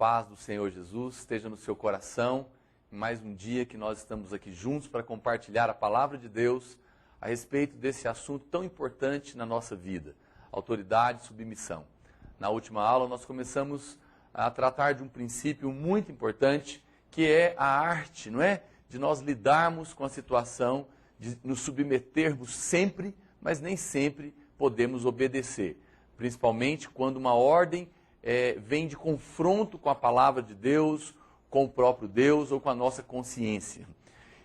paz do Senhor Jesus esteja no seu coração. Em mais um dia que nós estamos aqui juntos para compartilhar a palavra de Deus a respeito desse assunto tão importante na nossa vida, autoridade e submissão. Na última aula nós começamos a tratar de um princípio muito importante, que é a arte, não é? De nós lidarmos com a situação, de nos submetermos sempre, mas nem sempre podemos obedecer. Principalmente quando uma ordem vem de confronto com a palavra de Deus, com o próprio Deus ou com a nossa consciência.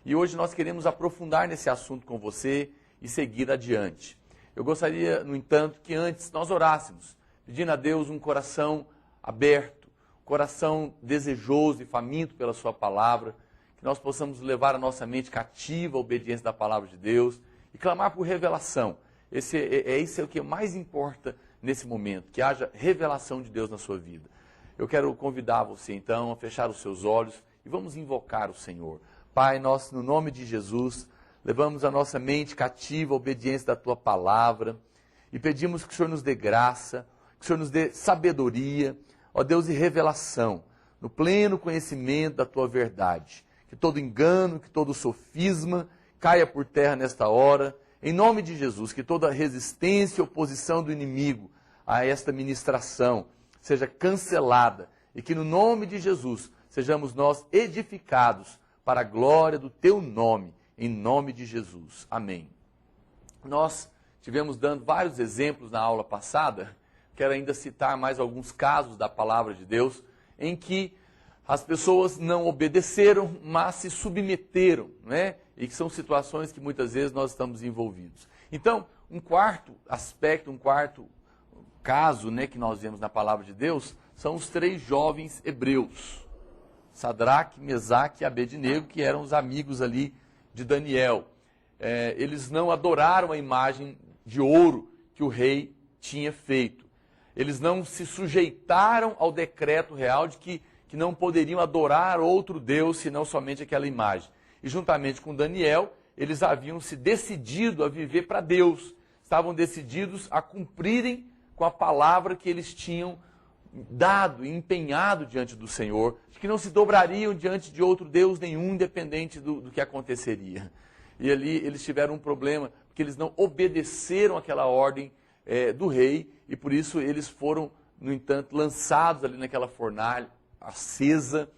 E hoje nós queremos aprofundar nesse assunto com você e seguir adiante. Eu gostaria, no entanto, que antes nós orássemos, pedindo a Deus um coração aberto, um coração desejoso e faminto pela sua palavra, que nós possamos levar a nossa mente cativa à obediência da palavra de Deus e clamar por revelação. Esse é o que mais importa nesse momento, que haja revelação de Deus na sua vida. Eu quero convidar você então a fechar os seus olhos e vamos invocar o Senhor. Pai, nós no nome de Jesus levamos a nossa mente cativa à obediência da Tua palavra e pedimos que o Senhor nos dê graça, que o Senhor nos dê sabedoria, ó Deus, e revelação, no pleno conhecimento da Tua verdade. Que todo engano, que todo sofisma caia por terra nesta hora, em nome de Jesus, que toda resistência e oposição do inimigo a esta ministração seja cancelada e que no nome de Jesus sejamos nós edificados para a glória do Teu nome, em nome de Jesus. Amém. Nós tivemos dando vários exemplos na aula passada, quero ainda citar mais alguns casos da palavra de Deus em que as pessoas não obedeceram, mas se submeteram, né? E que são situações que muitas vezes nós estamos envolvidos. Então, um quarto aspecto, um quarto caso, né, que nós vemos na palavra de Deus, são os 3 jovens hebreus, Sadraque, Mesaque e Abednego, que eram os amigos ali de Daniel. Eles não adoraram a imagem de ouro que o rei tinha feito. Eles não se sujeitaram ao decreto real de que não poderiam adorar outro Deus, senão somente aquela imagem. E juntamente com Daniel, eles haviam se decidido a viver para Deus. Estavam decididos a cumprirem com a palavra que eles tinham dado e empenhado diante do Senhor, de que não se dobrariam diante de outro Deus nenhum, independente do que aconteceria. E ali eles tiveram um problema, porque eles não obedeceram aquela ordem do rei, e por isso eles foram, no entanto, lançados ali naquela fornalha acesa,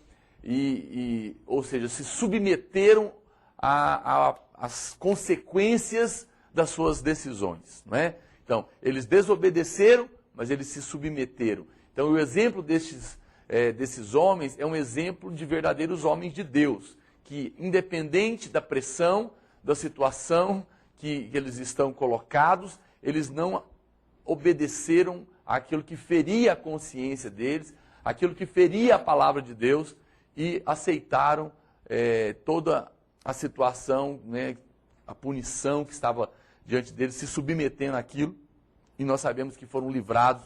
ou seja, se submeteram às consequências das suas decisões, não é? Então, eles desobedeceram, mas eles se submeteram. Então, o exemplo desses homens é um exemplo de verdadeiros homens de Deus, que independente da pressão, da situação que eles estão colocados, eles não obedeceram àquilo que feria a consciência deles, aquilo que feria a palavra de Deus, e aceitaram toda a situação, né, a punição que estava diante deles, se submetendo àquilo, e nós sabemos que foram livrados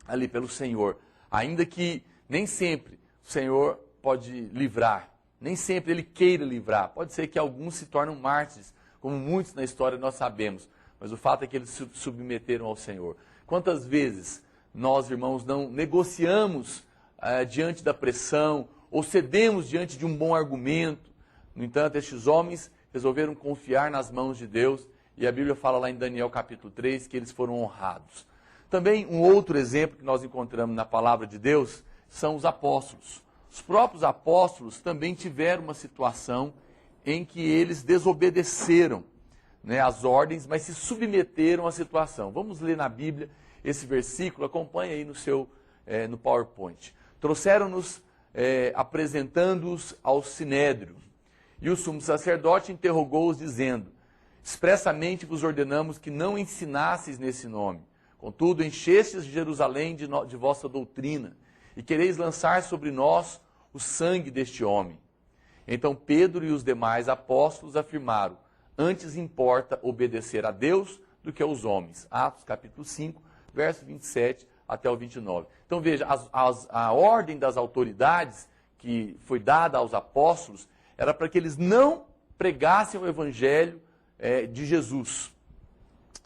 ali pelo Senhor. Ainda que nem sempre o Senhor pode livrar, nem sempre Ele queira livrar. Pode ser que alguns se tornem mártires, como muitos na história nós sabemos, mas o fato é que eles se submeteram ao Senhor. Quantas vezes nós, irmãos, não negociamos diante da pressão, ou cedemos diante de um bom argumento? No entanto, estes homens resolveram confiar nas mãos de Deus, e a Bíblia fala lá em Daniel capítulo 3 que eles foram honrados. Também um outro exemplo que nós encontramos na palavra de Deus são os apóstolos. Os próprios apóstolos também tiveram uma situação em que eles desobedeceram, né, as ordens, mas se submeteram à situação. Vamos ler na Bíblia esse versículo, acompanha aí no PowerPoint. Trouxeram-nos apresentando-os ao Sinédrio, e o sumo sacerdote interrogou-os dizendo: expressamente vos ordenamos que não ensinasseis nesse nome. Contudo, enchestes Jerusalém de vossa doutrina, e quereis lançar sobre nós o sangue deste homem. Então Pedro e os demais apóstolos afirmaram: antes importa obedecer a Deus do que aos homens. Atos capítulo 5, verso 27 até o 29. Então veja, a ordem das autoridades que foi dada aos apóstolos era para que eles não pregassem o evangelho de Jesus.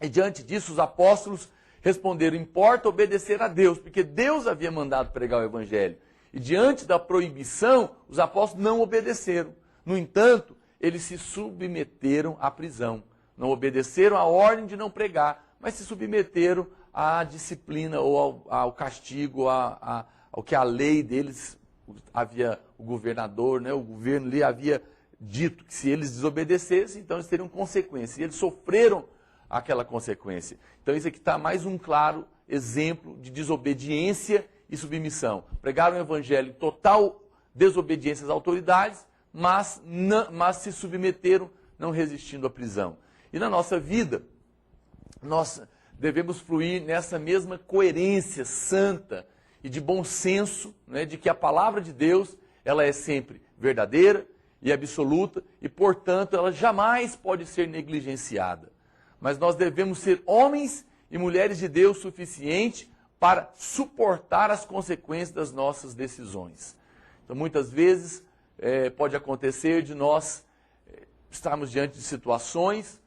E diante disso, os apóstolos responderam: importa obedecer a Deus, porque Deus havia mandado pregar o evangelho. E diante da proibição, os apóstolos não obedeceram. No entanto, eles se submeteram à prisão. Não obedeceram à ordem de não pregar, mas se submeteram à disciplina ou ao castigo, ao que a lei deles havia, o governador, né, o governo lhe havia dito que se eles desobedecessem, então eles teriam consequências. E eles sofreram aquela consequência. Então isso aqui está mais um claro exemplo de desobediência e submissão. Pregaram o evangelho em total desobediência às autoridades, mas se submeteram, não resistindo à prisão. E na nossa vida, nós devemos fluir nessa mesma coerência santa e de bom senso, né, de que a palavra de Deus ela é sempre verdadeira e absoluta e, portanto, ela jamais pode ser negligenciada. Mas nós devemos ser homens e mulheres de Deus suficiente para suportar as consequências das nossas decisões. Então, muitas vezes, pode acontecer de nós estarmos diante de situações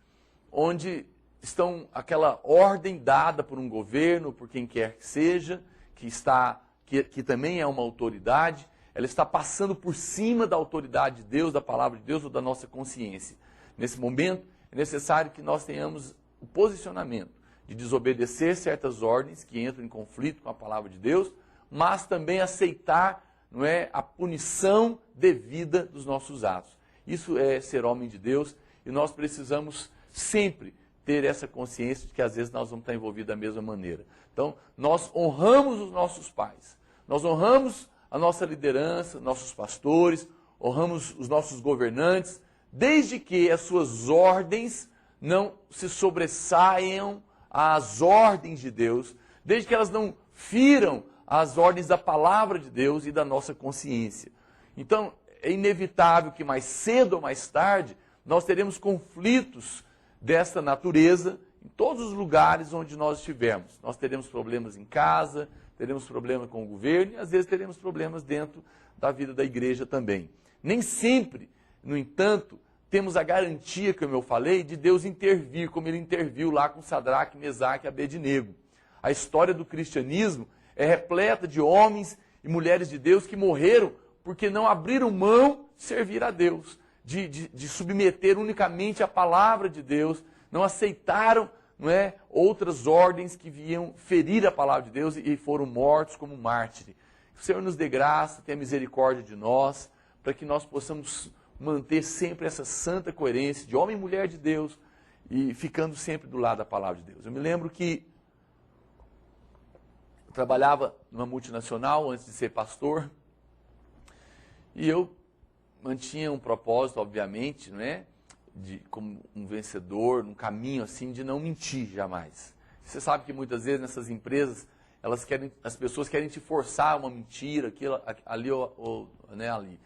onde estão aquela ordem dada por um governo, por quem quer que seja, que também é uma autoridade, ela está passando por cima da autoridade de Deus, da palavra de Deus ou da nossa consciência. Nesse momento, é necessário que nós tenhamos o posicionamento de desobedecer certas ordens que entram em conflito com a palavra de Deus, mas também aceitar, não é, a punição devida dos nossos atos. Isso é ser homem de Deus e nós precisamos sempre ter essa consciência de que às vezes nós vamos estar envolvidos da mesma maneira. Então, nós honramos os nossos pais, nós honramos a nossa liderança, nossos pastores, honramos os nossos governantes, desde que as suas ordens não se sobressaiam às ordens de Deus, desde que elas não firam as ordens da palavra de Deus e da nossa consciência. Então, é inevitável que mais cedo ou mais tarde nós teremos conflitos dessa natureza em todos os lugares onde nós estivermos. Nós teremos problemas em casa, teremos problemas com o governo e às vezes teremos problemas dentro da vida da igreja também. Nem sempre, no entanto, temos a garantia, como eu falei, de Deus intervir, como ele interviu lá com Sadraque, Mesaque e Abednego. A história do cristianismo é repleta de homens e mulheres de Deus que morreram porque não abriram mão de servir a Deus, de submeter unicamente a palavra de Deus, não aceitaram, não é, outras ordens que vinham ferir a palavra de Deus e foram mortos como mártires. Que o Senhor nos dê graça, tenha misericórdia de nós, para que nós possamos manter sempre essa santa coerência de homem e mulher de Deus e ficando sempre do lado da palavra de Deus. Eu me lembro que eu trabalhava numa multinacional antes de ser pastor e eu mantinha um propósito, obviamente, não é? Como um vencedor, num caminho assim de não mentir jamais. Você sabe que muitas vezes nessas empresas, as pessoas querem te forçar a uma mentira, aquilo, ali ou né, ali.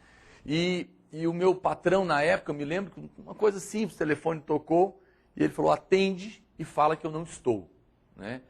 E o meu patrão na época, eu me lembro que uma coisa simples, o telefone tocou e ele falou, atende e fala que eu não estou. Né?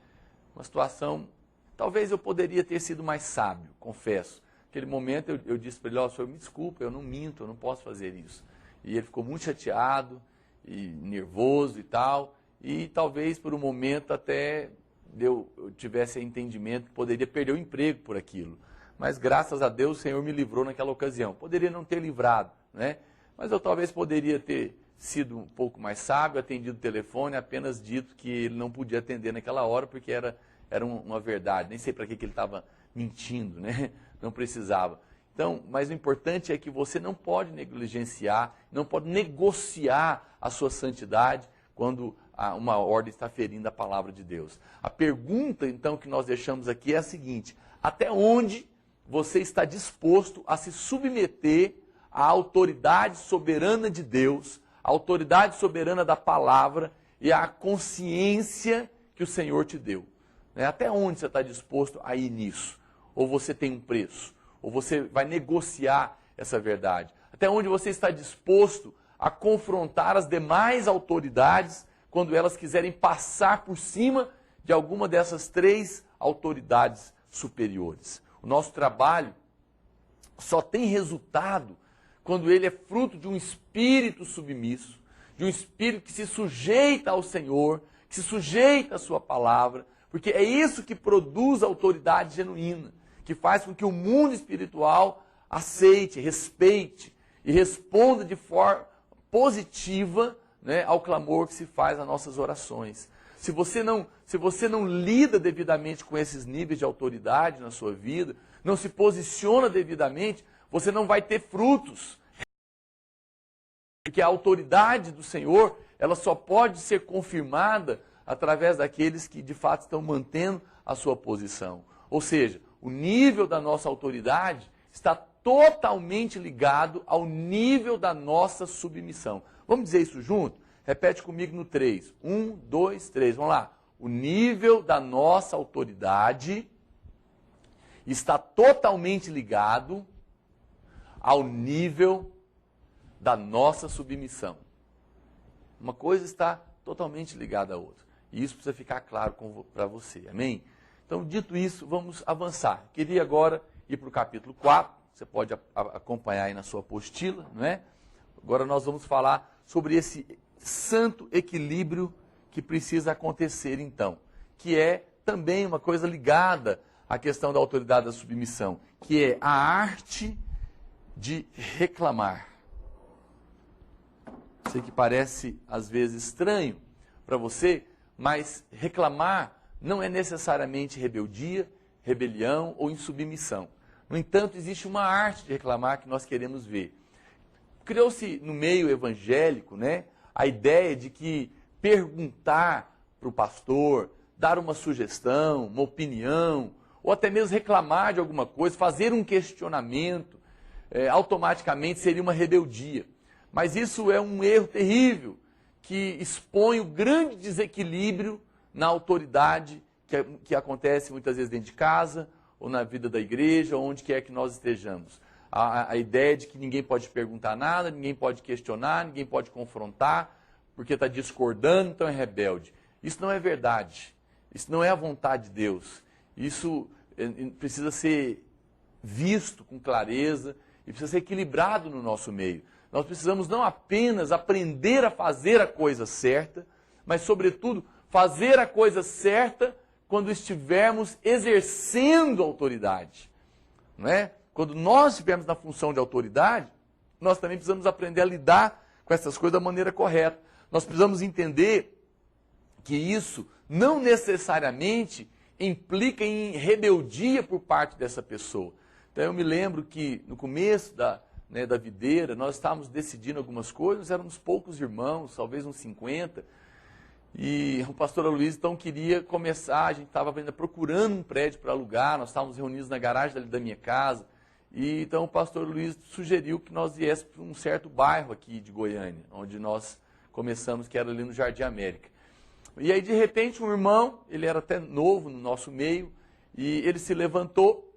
Uma situação, talvez eu poderia ter sido mais sábio, confesso. Naquele momento eu disse para ele, senhor, me desculpa, eu não minto, eu não posso fazer isso. E ele ficou muito chateado e nervoso e tal. E talvez por um momento até eu tivesse entendimento que poderia perder o emprego por aquilo. Mas graças a Deus o Senhor me livrou naquela ocasião. Poderia não ter livrado, né? Mas eu talvez poderia ter sido um pouco mais sábio, atendido o telefone, apenas dito que ele não podia atender naquela hora porque era uma verdade. Nem sei para que ele estava mentindo, né? Não precisava. Então, mas o importante é que você não pode negligenciar, não pode negociar a sua santidade quando uma ordem está ferindo a palavra de Deus. A pergunta, então, que nós deixamos aqui é a seguinte: até onde você está disposto a se submeter à autoridade soberana de Deus, à autoridade soberana da palavra e à consciência que o Senhor te deu? Até onde você está disposto a ir nisso? Ou você tem um preço? Ou você vai negociar essa verdade? Até onde você está disposto a confrontar as demais autoridades quando elas quiserem passar por cima de alguma dessas três autoridades superiores? O nosso trabalho só tem resultado quando ele é fruto de um espírito submisso, de um espírito que se sujeita ao Senhor, que se sujeita à sua palavra, porque é isso que produz a autoridade genuína, que faz com que o mundo espiritual aceite, respeite e responda de forma positiva, né, ao clamor que se faz nas nossas orações. Se você não lida devidamente com esses níveis de autoridade na sua vida, não se posiciona devidamente, você não vai ter frutos. Porque a autoridade do Senhor, ela só pode ser confirmada através daqueles que de fato estão mantendo a sua posição. Ou seja, o nível da nossa autoridade está totalmente ligado ao nível da nossa submissão. Vamos dizer isso junto? Repete comigo no 3. 1, 2, 3. Vamos lá. O nível da nossa autoridade está totalmente ligado ao nível da nossa submissão. Uma coisa está totalmente ligada à outra. E isso precisa ficar claro para você. Amém? Então, dito isso, vamos avançar. Queria agora ir para o capítulo 4. Você pode acompanhar aí na sua apostila, não é? Agora nós vamos falar sobre esse santo equilíbrio que precisa acontecer, então. Que é também uma coisa ligada à questão da autoridade da submissão. Que é a arte de reclamar. Sei que parece, às vezes, estranho para você, mas reclamar não é necessariamente rebeldia, rebelião ou insubmissão. No entanto, existe uma arte de reclamar que nós queremos ver. Criou-se no meio evangélico, né, a ideia de que perguntar para o pastor, dar uma sugestão, uma opinião, ou até mesmo reclamar de alguma coisa, fazer um questionamento, automaticamente seria uma rebeldia. Mas isso é um erro terrível, que expõe o grande desequilíbrio na autoridade que acontece muitas vezes dentro de casa, ou na vida da igreja, ou onde quer que nós estejamos. A ideia de que ninguém pode perguntar nada, ninguém pode questionar, ninguém pode confrontar, porque está discordando, então é rebelde. Isso não é verdade. Isso não é a vontade de Deus. Isso precisa ser visto com clareza e precisa ser equilibrado no nosso meio. Nós precisamos não apenas aprender a fazer a coisa certa, mas, sobretudo, fazer a coisa certa quando estivermos exercendo autoridade. Não é? Quando nós estivermos na função de autoridade, nós também precisamos aprender a lidar com essas coisas da maneira correta. Nós precisamos entender que isso não necessariamente implica em rebeldia por parte dessa pessoa. Então eu me lembro que no começo da videira, nós estávamos decidindo algumas coisas, éramos poucos irmãos, talvez uns 50, e o pastor Luiz então queria começar, a gente estava ainda procurando um prédio para alugar, nós estávamos reunidos na garagem da minha casa, e então o pastor Luiz sugeriu que nós viéssemos para um certo bairro aqui de Goiânia, onde nós começamos, que era ali no Jardim América. E aí de repente um irmão, ele era até novo no nosso meio, e ele se levantou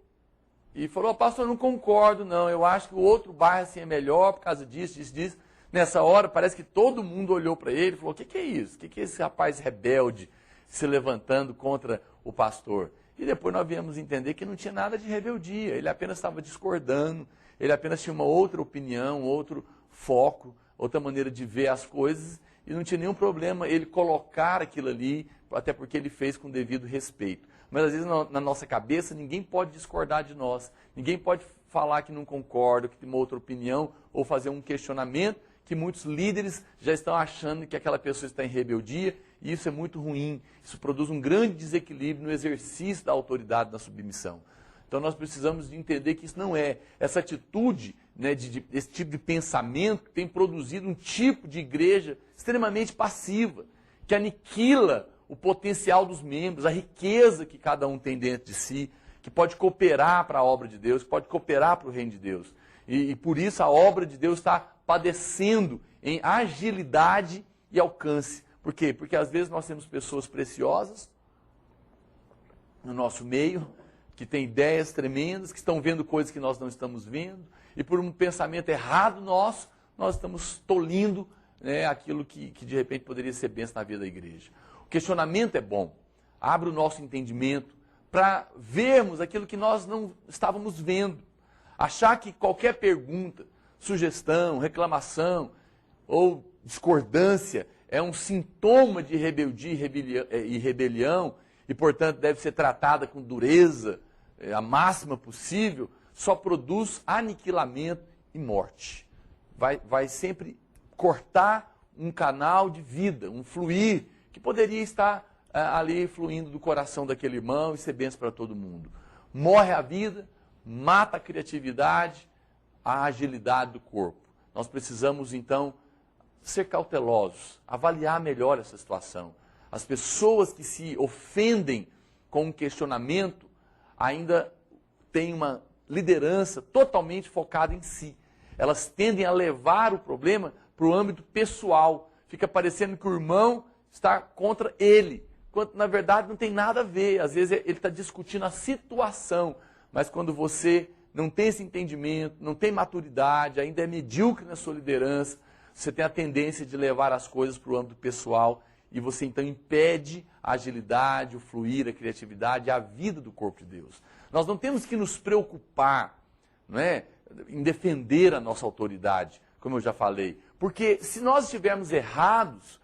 e falou: pastor, eu não concordo não, eu acho que o outro bairro assim é melhor por causa disso, disso, disso. Nessa hora, parece que todo mundo olhou para ele e falou: o que é isso? O que é esse rapaz rebelde se levantando contra o pastor? E depois nós viemos entender que não tinha nada de rebeldia, ele apenas estava discordando, ele apenas tinha uma outra opinião, outro foco, outra maneira de ver as coisas, e não tinha nenhum problema ele colocar aquilo ali, até porque ele fez com devido respeito. Mas às vezes na nossa cabeça ninguém pode discordar de nós, ninguém pode falar que não concorda, que tem uma outra opinião, ou fazer um questionamento, que muitos líderes já estão achando que aquela pessoa está em rebeldia, e isso é muito ruim. Isso produz um grande desequilíbrio no exercício da autoridade na submissão. Então nós precisamos de entender que isso não é. Essa atitude, né, esse tipo de pensamento tem produzido um tipo de igreja extremamente passiva, que aniquila o potencial dos membros, a riqueza que cada um tem dentro de si, que pode cooperar para a obra de Deus, que pode cooperar para o reino de Deus. E por isso a obra de Deus está padecendo em agilidade e alcance. Por quê? Porque às vezes nós temos pessoas preciosas no nosso meio, que têm ideias tremendas, que estão vendo coisas que nós não estamos vendo, e por um pensamento errado nosso, nós estamos tolindo, né, aquilo que de repente poderia ser bênção na vida da igreja. O questionamento é bom, abre o nosso entendimento para vermos aquilo que nós não estávamos vendo. Achar que qualquer pergunta, sugestão, reclamação ou discordância é um sintoma de rebeldia e rebelião e, portanto, deve ser tratada com dureza, a máxima possível, só produz aniquilamento e morte. Vai sempre cortar um canal de vida, um fluir, que poderia estar ali fluindo do coração daquele irmão e ser bênção para todo mundo. Morre a vida, mata a criatividade, a agilidade do corpo. Nós precisamos, então, ser cautelosos, avaliar melhor essa situação. As pessoas que se ofendem com um questionamento ainda têm uma liderança totalmente focada em si. Elas tendem a levar o problema para o âmbito pessoal. Fica parecendo que o irmão está contra ele, quando na verdade não tem nada a ver. Às vezes ele está discutindo a situação, mas quando você não tem esse entendimento, não tem maturidade, ainda é medíocre na sua liderança, você tem a tendência de levar as coisas para o âmbito pessoal e você então impede a agilidade, o fluir, a criatividade, a vida do corpo de Deus. Nós não temos que nos preocupar, não é, em defender a nossa autoridade, como eu já falei, porque se nós estivermos errados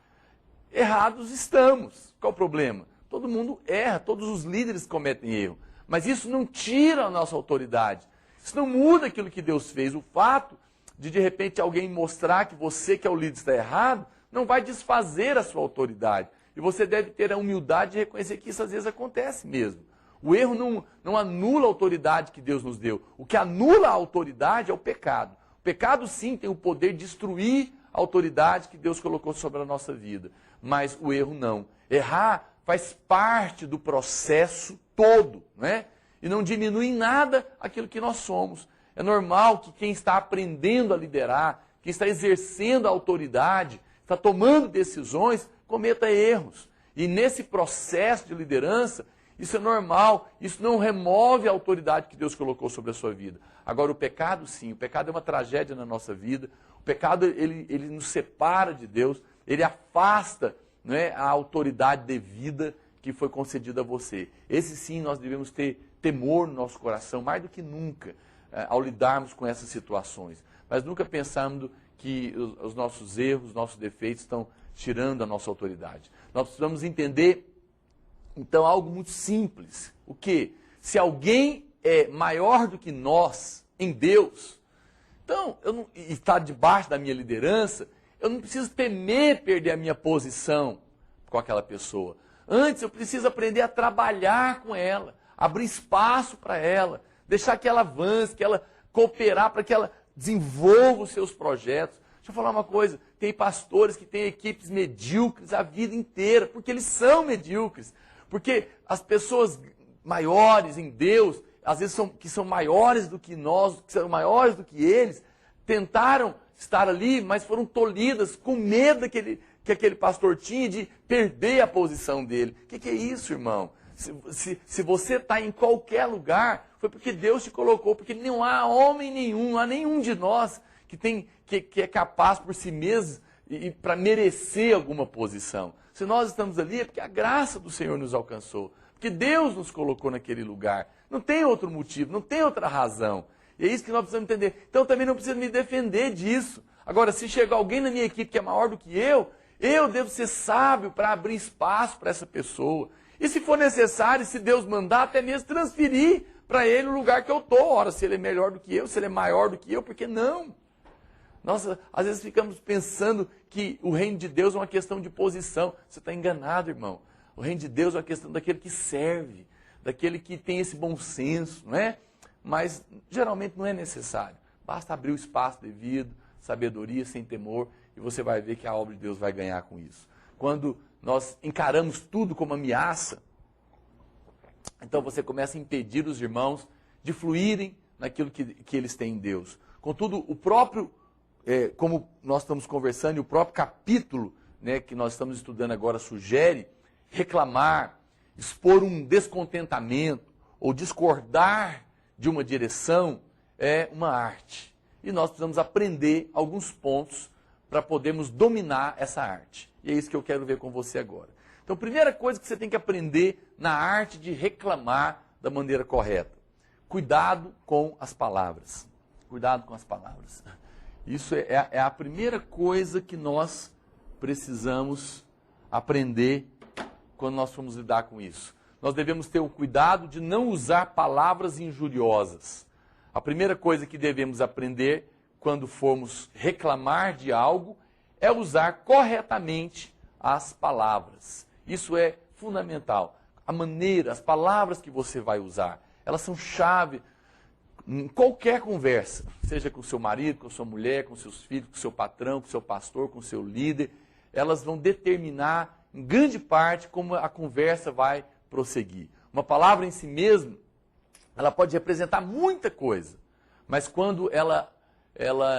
estamos. Qual o problema? Todo mundo erra, todos os líderes cometem erro, mas isso não tira a nossa autoridade. Isso não muda aquilo que Deus fez. O fato de repente, alguém mostrar que você, que é o líder, está errado, não vai desfazer a sua autoridade. E você deve ter a humildade de reconhecer que isso às vezes acontece mesmo. O erro não anula a autoridade que Deus nos deu. O que anula a autoridade é o pecado. O pecado, sim, tem o poder de destruir a autoridade que Deus colocou sobre a nossa vida. Mas o erro não. Errar faz parte do processo todo, né? E não diminui em nada aquilo que nós somos. É normal que quem está aprendendo a liderar, quem está exercendo a autoridade, está tomando decisões, cometa erros. E nesse processo de liderança, isso é normal, isso não remove a autoridade que Deus colocou sobre a sua vida. Agora, o pecado, sim, o pecado é uma tragédia na nossa vida. O pecado, ele nos separa de Deus, ele afasta, né, a autoridade devida que foi concedida a você. Esse, sim, nós devemos ter temor no nosso coração, mais do que nunca, ao lidarmos com essas situações. Mas nunca pensando que os nossos erros, os nossos defeitos estão tirando a nossa autoridade. Nós precisamos entender, então, algo muito simples. O quê? Se alguém é maior do que nós em Deus, então, e está debaixo da minha liderança, eu não preciso temer perder a minha posição com aquela pessoa. Antes, eu preciso aprender a trabalhar com ela, abrir espaço para ela, deixar que ela avance, que ela cooperar, para que ela desenvolva os seus projetos. Deixa eu falar uma coisa, tem pastores que têm equipes medíocres a vida inteira, porque eles são medíocres. Porque as pessoas maiores em Deus, às vezes que são maiores do que nós, que são maiores do que eles, tentaram estar ali, mas foram tolhidas com medo que aquele pastor tinha de perder a posição dele. O que é isso, irmão? Se você está em qualquer lugar, foi porque Deus te colocou, porque não há homem nenhum, não há nenhum de nós que é capaz por si mesmo e para merecer alguma posição. Se nós estamos ali é porque a graça do Senhor nos alcançou, porque Deus nos colocou naquele lugar. Não tem outro motivo, não tem outra razão. E é isso que nós precisamos entender. Então eu também não preciso me defender disso. Agora, se chegar alguém na minha equipe que é maior do que eu devo ser sábio para abrir espaço para essa pessoa. E se for necessário, se Deus mandar, até mesmo transferir para ele o lugar que eu estou. Ora, se ele é melhor do que eu, se ele é maior do que eu, por que não? Nós, às vezes, ficamos pensando que o reino de Deus é uma questão de posição. Você está enganado, irmão. O reino de Deus é uma questão daquele que serve, daquele que tem esse bom senso, não é? Mas, geralmente, não é necessário. Basta abrir o espaço devido, sabedoria, sem temor, e você vai ver que a obra de Deus vai ganhar com isso. Quando nós encaramos tudo como ameaça, então você começa a impedir os irmãos de fluírem naquilo que eles têm em Deus. Contudo, o próprio, como nós estamos conversando, e o próprio capítulo, né, que nós estamos estudando agora sugere, reclamar, expor um descontentamento ou discordar de uma direção é uma arte. E nós precisamos aprender alguns pontos para podermos dominar essa arte. E é isso que eu quero ver com você agora. Então, a primeira coisa que você tem que aprender na arte de reclamar da maneira correta. Cuidado com as palavras. Cuidado com as palavras. Isso é a primeira coisa que nós precisamos aprender quando nós formos lidar com isso. nós devemos ter o cuidado de não usar palavras injuriosas. A primeira coisa que devemos aprender quando formos reclamar de algo é usar corretamente as palavras. Isso é fundamental. A maneira, as palavras que você vai usar, elas são chave em qualquer conversa, seja com o seu marido, com a sua mulher, com seus filhos, com o seu patrão, com o seu pastor, com o seu líder. Elas vão determinar, em grande parte, como a conversa vai prosseguir. Uma palavra em si mesma, ela pode representar muita coisa, mas quando ela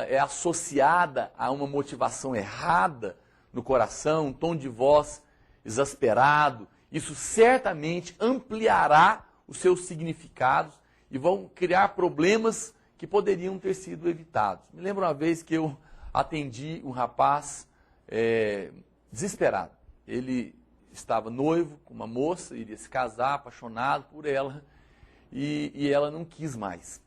é associada a uma motivação errada no coração, um tom de voz exasperado, isso certamente ampliará os seus significados e vão criar problemas que poderiam ter sido evitados. Me lembro uma vez que eu atendi um rapaz desesperado. Ele estava noivo com uma moça, iria se casar, apaixonado por ela, e ela não quis mais.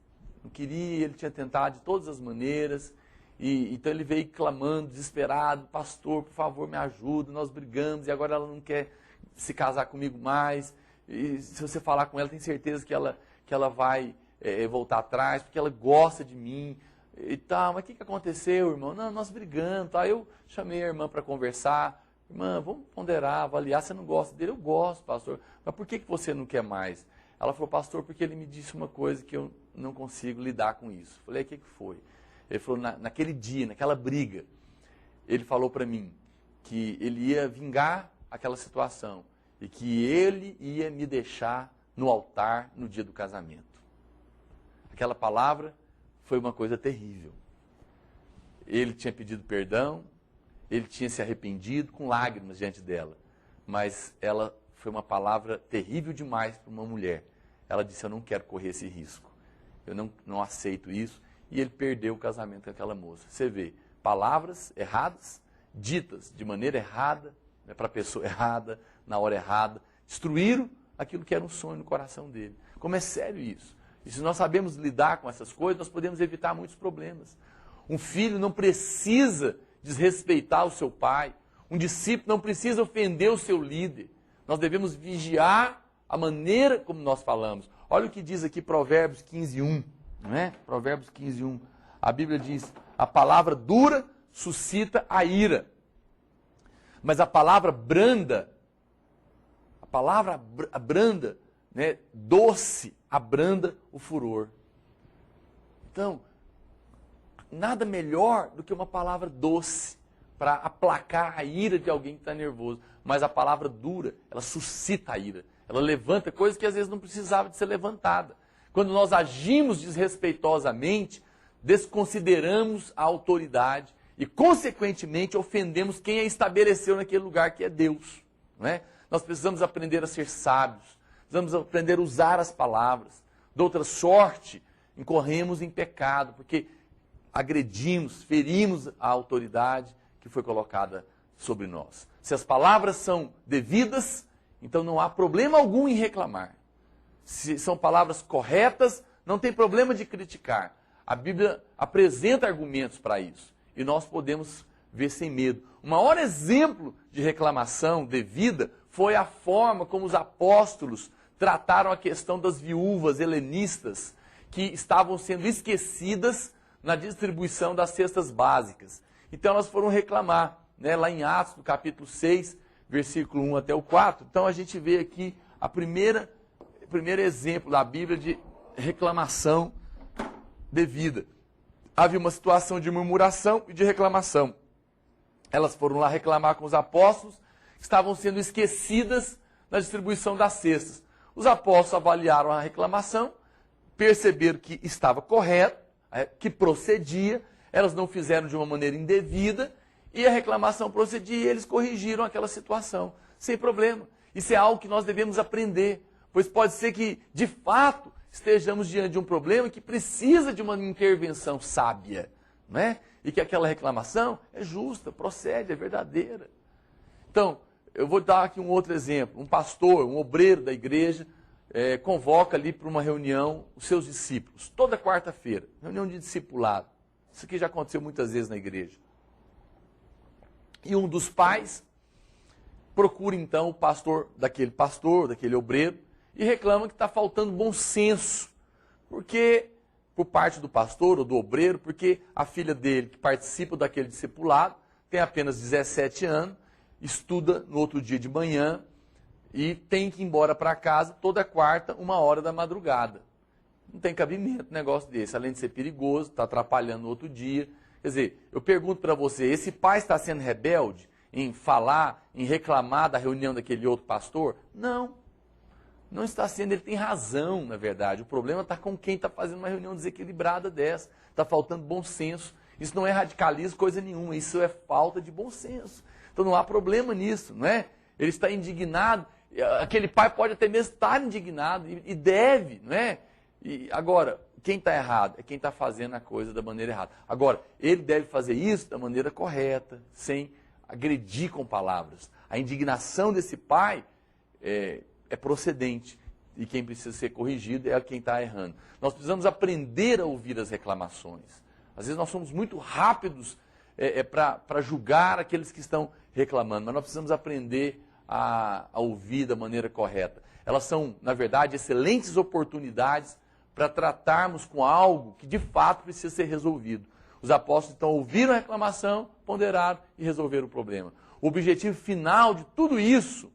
Não queria, ele tinha tentado de todas as maneiras, então ele veio clamando, desesperado: pastor, por favor, me ajuda, nós brigamos, e agora ela não quer se casar comigo mais, e se você falar com ela, tem certeza que ela vai voltar atrás, porque ela gosta de mim, e tal. Mas o que aconteceu, irmão? Não, nós brigamos, tá? Eu chamei a irmã para conversar. Irmã, vamos ponderar, avaliar, você não gosta dele? Eu gosto, pastor. Mas por que você não quer mais? Ela falou: pastor, porque ele me disse uma coisa que eu não consigo lidar com isso. Eu falei: o que foi? Ele falou: naquele dia, naquela briga, ele falou para mim que ele ia vingar aquela situação e que ele ia me deixar no altar no dia do casamento. Aquela palavra foi uma coisa terrível. Ele tinha pedido perdão, ele tinha se arrependido com lágrimas diante dela, mas ela foi uma palavra terrível demais para uma mulher. Ela disse: eu não quero correr esse risco, eu não aceito isso, e ele perdeu o casamento com aquela moça. Você vê, palavras erradas, ditas de maneira errada, para a pessoa errada, na hora errada, destruíram aquilo que era um sonho no coração dele. Como é sério isso? E se nós sabemos lidar com essas coisas, nós podemos evitar muitos problemas. Um filho não precisa desrespeitar o seu pai. Um discípulo não precisa ofender o seu líder. Nós devemos vigiar a maneira como nós falamos. Olha o que diz aqui Provérbios 15:1, não é? Provérbios 15:1. A Bíblia diz: a palavra dura suscita a ira, mas a palavra branda, né, doce, abranda o furor. Então, nada melhor do que uma palavra doce para aplacar a ira de alguém que está nervoso. Mas a palavra dura, ela suscita a ira. Ela levanta coisas que às vezes não precisava de ser levantada. Quando nós agimos desrespeitosamente, desconsideramos a autoridade e, consequentemente, ofendemos quem a estabeleceu naquele lugar, que é Deus. Não é? Nós precisamos aprender a ser sábios, precisamos aprender a usar as palavras. De outra sorte, incorremos em pecado, porque agredimos, ferimos a autoridade que foi colocada sobre nós. Se as palavras são devidas, então não há problema algum em reclamar. Se são palavras corretas, não tem problema de criticar. A Bíblia apresenta argumentos para isso, e nós podemos ver sem medo. O maior exemplo de reclamação devida foi a forma como os apóstolos trataram a questão das viúvas helenistas que estavam sendo esquecidas na distribuição das cestas básicas. Então elas foram reclamar, né, lá em Atos, no capítulo 6, versículo 1 até o 4. Então a gente vê aqui o primeiro exemplo da Bíblia de reclamação devida. Havia uma situação de murmuração e de reclamação. Elas foram lá reclamar com os apóstolos, que estavam sendo esquecidas na distribuição das cestas. Os apóstolos avaliaram a reclamação, perceberam que estava correto, que procedia, elas não fizeram de uma maneira indevida, e a reclamação procedia, e eles corrigiram aquela situação, sem problema. Isso é algo que nós devemos aprender, pois pode ser que, de fato, estejamos diante de um problema que precisa de uma intervenção sábia, não é? E que aquela reclamação é justa, procede, é verdadeira. Então, eu vou dar aqui um outro exemplo. Um pastor, um obreiro da igreja, convoca ali para uma reunião os seus discípulos, toda quarta-feira, reunião de discipulado. Isso aqui já aconteceu muitas vezes na igreja. E um dos pais procura então o pastor, daquele obreiro, e reclama que está faltando bom senso, porque por parte do pastor ou do obreiro, porque a filha dele, que participa daquele discipulado, tem apenas 17 anos, estuda no outro dia de manhã e tem que ir embora para casa toda quarta, 1h da madrugada. Não tem cabimento um negócio desse, além de ser perigoso, está atrapalhando no outro dia. Quer dizer, eu pergunto para você, esse pai está sendo rebelde em falar, em reclamar da reunião daquele outro pastor? Não. Não está sendo, ele tem razão, na verdade. O problema está com quem está fazendo uma reunião desequilibrada dessa. Está faltando bom senso. Isso não é radicalismo, coisa nenhuma. Isso é falta de bom senso. Então não há problema nisso, não é? Ele está indignado. Aquele pai pode até mesmo estar indignado e deve, não é? E agora, quem está errado é quem está fazendo a coisa da maneira errada. Agora, ele deve fazer isso da maneira correta, sem agredir com palavras. A indignação desse pai é procedente, e quem precisa ser corrigido é quem está errando. Nós precisamos aprender a ouvir as reclamações. Às vezes nós somos muito rápidos para julgar aqueles que estão reclamando, mas nós precisamos aprender a ouvir da maneira correta. Elas são, na verdade, excelentes oportunidades para tratarmos com algo que de fato precisa ser resolvido. Os apóstolos então ouviram a reclamação, ponderaram e resolveram o problema. O objetivo final de tudo isso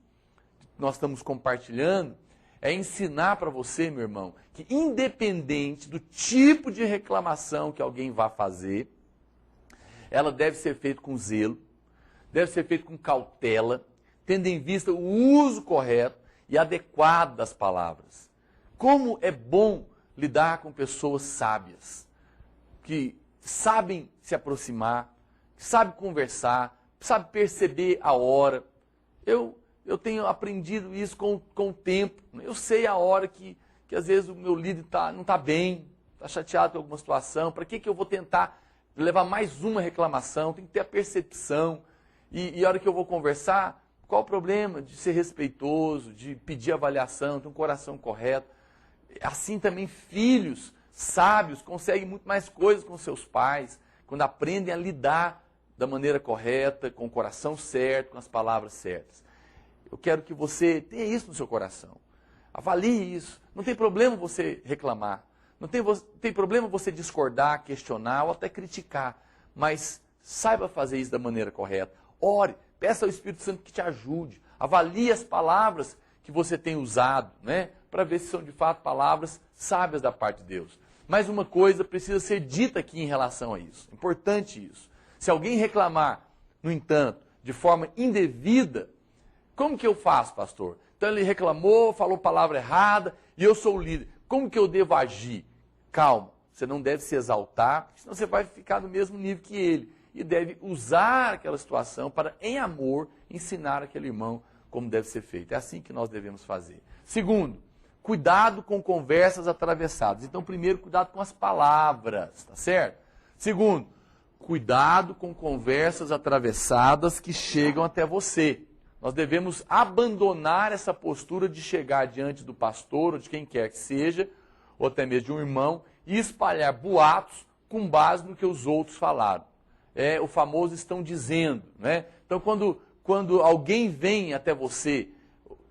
que nós estamos compartilhando é ensinar para você, meu irmão, que independente do tipo de reclamação que alguém vá fazer, ela deve ser feita com zelo, deve ser feita com cautela, tendo em vista o uso correto e adequado das palavras. Como é bom lidar com pessoas sábias, que sabem se aproximar, que sabem conversar, sabem perceber a hora. Eu tenho aprendido isso com o tempo. Eu sei a hora que às vezes o meu líder não está bem, está chateado com alguma situação. Para que eu vou tentar levar mais uma reclamação? Tem que ter a percepção. E a hora que eu vou conversar, qual o problema de ser respeitoso, de pedir avaliação, ter um coração correto? Assim também filhos sábios conseguem muito mais coisas com seus pais, quando aprendem a lidar da maneira correta, com o coração certo, com as palavras certas. Eu quero que você tenha isso no seu coração. Avalie isso. Não tem problema você reclamar. Não tem problema você discordar, questionar ou até criticar. Mas saiba fazer isso da maneira correta. Ore, peça ao Espírito Santo que te ajude. Avalie as palavras que você tem usado, né? Para ver se são de fato palavras sábias da parte de Deus. Mas uma coisa precisa ser dita aqui em relação a isso. Importante isso. Se alguém reclamar, no entanto, de forma indevida, como que eu faço, pastor? Então ele reclamou, falou palavra errada, e eu sou o líder. Como que eu devo agir? Calma, você não deve se exaltar, porque senão você vai ficar no mesmo nível que ele. E deve usar aquela situação para, em amor, ensinar aquele irmão como deve ser feito. É assim que nós devemos fazer. Segundo, cuidado com conversas atravessadas. Então, primeiro, cuidado com as palavras, tá certo? Segundo, cuidado com conversas atravessadas que chegam até você. Nós devemos abandonar essa postura de chegar diante do pastor ou de quem quer que seja, ou até mesmo de um irmão, e espalhar boatos com base no que os outros falaram. É o famoso estão dizendo, né? Então, quando alguém vem até você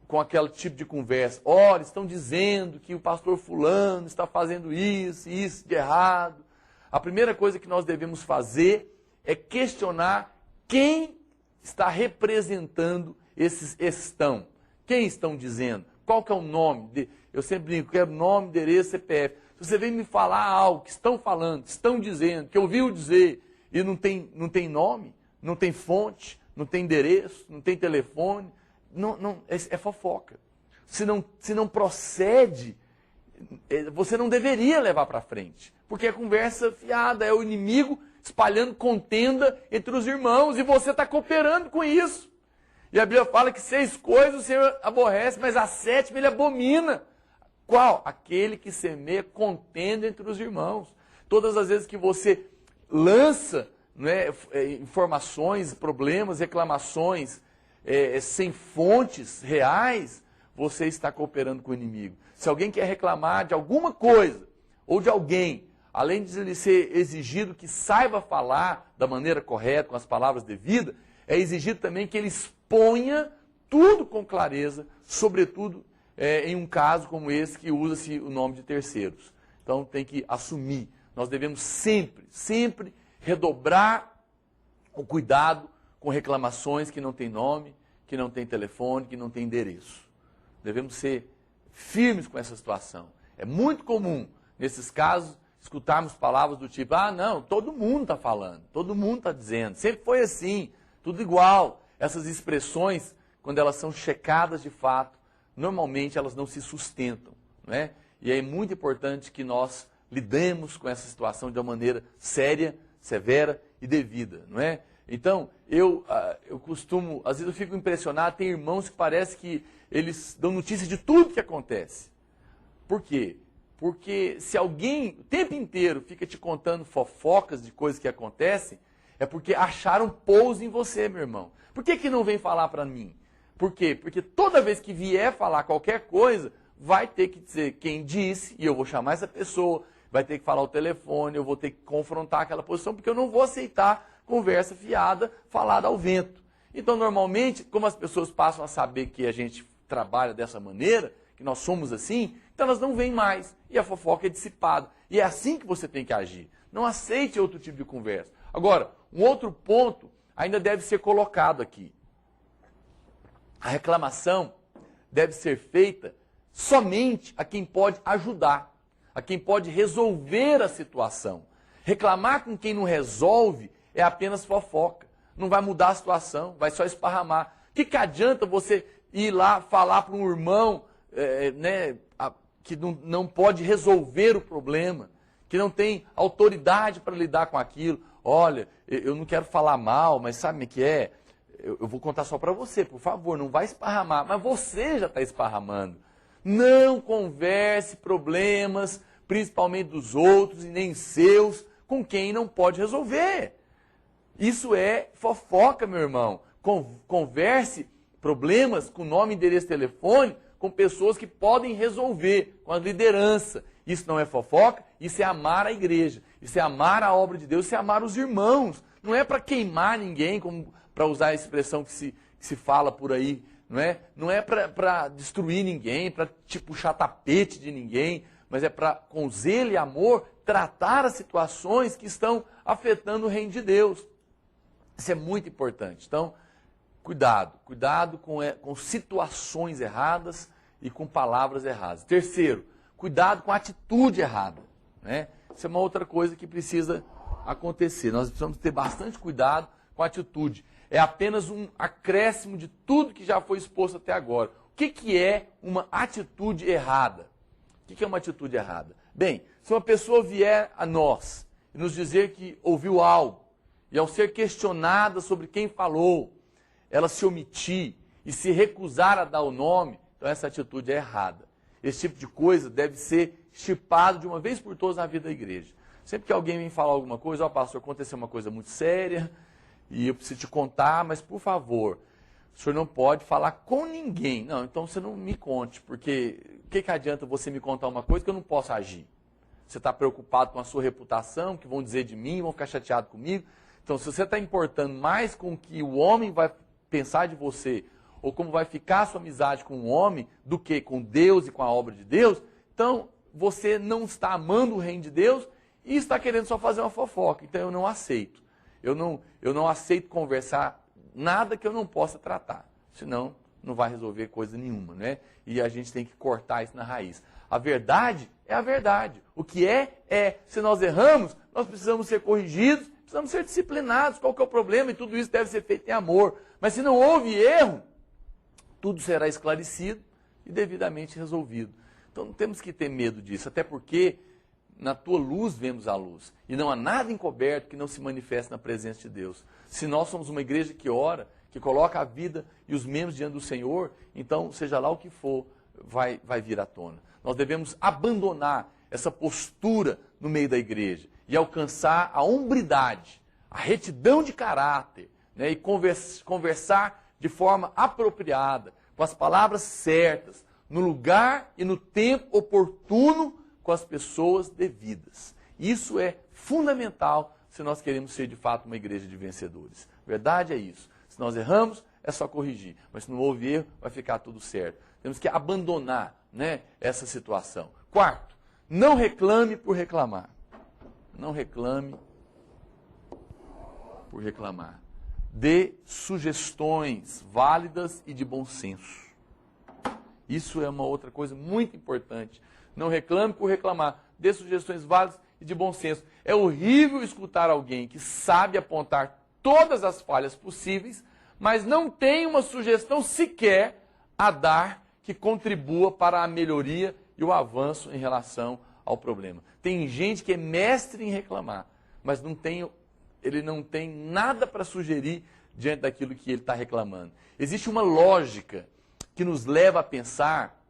com aquele tipo de conversa, olha, estão dizendo que o pastor fulano está fazendo isso de errado. A primeira coisa que nós devemos fazer é questionar quem está representando esses estão. Quem estão dizendo? Qual que é o nome? Eu sempre brinco, quero nome, endereço, CPF. Se você vem me falar algo que estão falando, estão dizendo, que ouviu dizer, e não tem nome, não tem fonte, não tem endereço, não tem telefone, é fofoca. Se não procede, você não deveria levar para frente. Porque é conversa fiada, é o inimigo espalhando contenda entre os irmãos, e você está cooperando com isso. E a Bíblia fala que 6 coisas o Senhor aborrece, mas a 7ª ele abomina. Qual? Aquele que semeia contenda entre os irmãos. Todas as vezes que você lança, né, informações, problemas, reclamações sem fontes reais, você está cooperando com o inimigo. Se alguém quer reclamar de alguma coisa ou de alguém, além de lhe ser exigido que saiba falar da maneira correta, com as palavras devidas, é exigido também que ele exponha tudo com clareza, sobretudo em um caso como esse que usa-se o nome de terceiros. Então tem que assumir. Nós devemos sempre redobrar o cuidado com reclamações que não têm nome, que não têm telefone, que não têm endereço. Devemos ser firmes com essa situação. É muito comum, nesses casos, escutarmos palavras do tipo, não, todo mundo está falando, todo mundo está dizendo, sempre foi assim, tudo igual. Essas expressões, quando elas são checadas de fato, normalmente elas não se sustentam, não é? E é muito importante que nós lidemos com essa situação de uma maneira séria, severa e devida, não é? Então, eu costumo, às vezes eu fico impressionado, tem irmãos que parece que eles dão notícia de tudo que acontece. Por quê? Porque se alguém o tempo inteiro fica te contando fofocas de coisas que acontecem, é porque acharam pouso em você, meu irmão. Por que não vem falar para mim? Por quê? Porque toda vez que vier falar qualquer coisa, vai ter que dizer quem disse, e eu vou chamar essa pessoa, vai ter que falar o telefone, eu vou ter que confrontar aquela posição, porque eu não vou aceitar conversa fiada, falada ao vento. Então, normalmente, como as pessoas passam a saber que a gente trabalha dessa maneira, que nós somos assim, então elas não vêm mais, e a fofoca é dissipada. E é assim que você tem que agir. Não aceite outro tipo de conversa. Agora, um outro ponto ainda deve ser colocado aqui. A reclamação deve ser feita somente a quem pode ajudar, a quem pode resolver a situação. Reclamar com quem não resolve é apenas fofoca. Não vai mudar a situação, vai só esparramar. O que adianta você ir lá falar para um irmão que não pode resolver o problema, que não tem autoridade para lidar com aquilo? Olha, eu não quero falar mal, mas sabe o que é? Eu vou contar só para você, por favor, não vai esparramar. Mas você já está esparramando. Não converse problemas, principalmente dos outros e nem seus, com quem não pode resolver. Isso é fofoca, meu irmão. Converse problemas com nome, endereço, telefone, com pessoas que podem resolver, com a liderança. Isso não é fofoca, isso é amar a igreja, isso é amar a obra de Deus, isso é amar os irmãos. Não é para queimar ninguém, como para usar a expressão que se fala por aí, não é para destruir ninguém, para puxar tapete de ninguém, mas é para, com zelo e amor, tratar as situações que estão afetando o reino de Deus. Isso é muito importante. Então, cuidado com situações erradas e com palavras erradas. Terceiro, cuidado com a atitude errada. Isso é uma outra coisa que precisa acontecer. Nós precisamos ter bastante cuidado com a atitude. É apenas um acréscimo de tudo que já foi exposto até agora. O que é uma atitude errada? O que é uma atitude errada? Bem, se uma pessoa vier a nós e nos dizer que ouviu algo, e ao ser questionada sobre quem falou, ela se omitir e se recusar a dar o nome, então essa atitude é errada. Esse tipo de coisa deve ser extirpado de uma vez por todas na vida da igreja. Sempre que alguém vem falar alguma coisa, pastor, aconteceu uma coisa muito séria, e eu preciso te contar, mas por favor, o senhor não pode falar com ninguém. Não, então você não me conte, porque o que adianta você me contar uma coisa que eu não posso agir? Você está preocupado com a sua reputação, o que vão dizer de mim, vão ficar chateados comigo. Então, se você está importando mais com o que o homem vai pensar de você, ou como vai ficar a sua amizade com o homem, do que com Deus e com a obra de Deus, então você não está amando o reino de Deus e está querendo só fazer uma fofoca. Então eu não aceito. Eu não aceito conversar nada que eu não possa tratar. Senão, não vai resolver coisa nenhuma, né? E a gente tem que cortar isso na raiz. A verdade é a verdade. O que é. Se nós erramos, nós precisamos ser corrigidos, precisamos ser disciplinados. Qual que é o problema? E tudo isso deve ser feito em amor. Mas se não houve erro, tudo será esclarecido e devidamente resolvido. Então não temos que ter medo disso, até porque na tua luz vemos a luz. E não há nada encoberto que não se manifeste na presença de Deus. Se nós somos uma igreja que ora, que coloca a vida e os membros diante do Senhor, então, seja lá o que for, vai vir à tona. Nós devemos abandonar essa postura no meio da igreja e alcançar a hombridade, a retidão de caráter, né, e conversar de forma apropriada, com as palavras certas, no lugar e no tempo oportuno, com as pessoas devidas. Isso é fundamental se nós queremos ser de fato uma igreja de vencedores. Verdade é isso. Se nós erramos, é só corrigir. Mas se não houve erro, vai ficar tudo certo. Temos que abandonar, né, essa situação. Quarto, não reclame por reclamar. Não reclame por reclamar. Dê sugestões válidas e de bom senso. Isso é uma outra coisa muito importante. Não reclame por reclamar. Dê sugestões válidas e de bom senso. É horrível escutar alguém que sabe apontar todas as falhas possíveis, mas não tem uma sugestão sequer a dar que contribua para a melhoria e o avanço em relação ao problema. Tem gente que é mestre em reclamar, mas ele não tem nada para sugerir diante daquilo que ele está reclamando. Existe uma lógica que nos leva a pensar